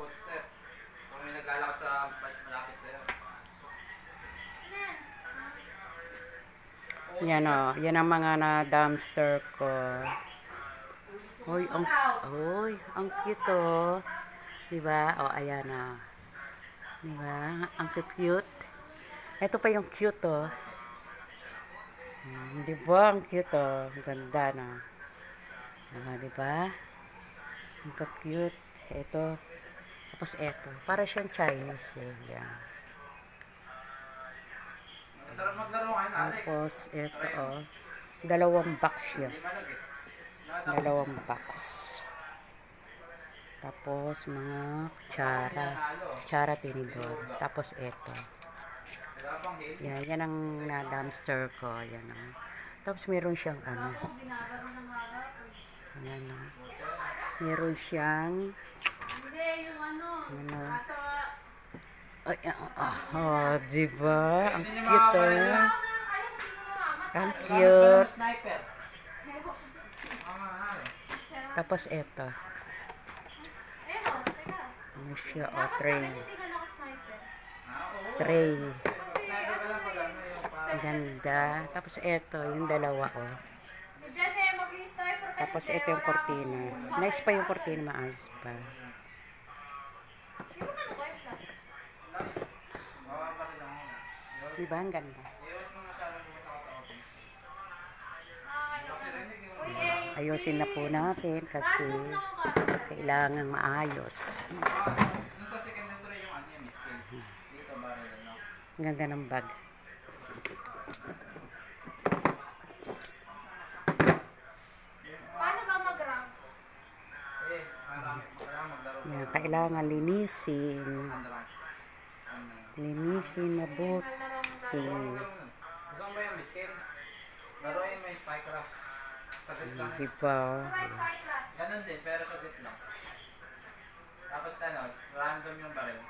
footstep. Kung may naglalakad sa malapit sa'yo. Yan o. Yan ang mga na dumpster ko. Uy, ang cute o. Diba? O, ayan o. Diba? Ang cute. Ito pa yung cute o. Diba? Ang cute o. Ang ganda na. Diba? Ang cute. Ito. Tapos ito. Para siyang Chinese eh. Yan. Masarap maglaro ngayon, Alex. Tapos ito o. Dalawang box yan. Dalawang box. Tapos mga kutsara tinidor. Tapos ito. Yan ang na dumpster ko. Yan o. Tapos meron siyang ano. Yan o. Meron siyang ano. Ay, diba? Ang cute o. Ang cute. Tapos ito. Ano siya? O, tray. Tray. Ganda. Tapos ito, yung dalawa o. Tapos ito yung cortina. Nice pa yung cortina, maayos pa. Diba? Ang ganda. Ayusin na po natin kasi kailangan maayos. Ang ganda ng bag. Paano ba mag-rank? Yan, kailangan linisin. Linisin mabuti. Gusto mo ba yung miskin? Laruin mo yung Spycraft. Saglit lang. Diba? Ganun din, pero saglit lang. Tapos ano, random yung baril.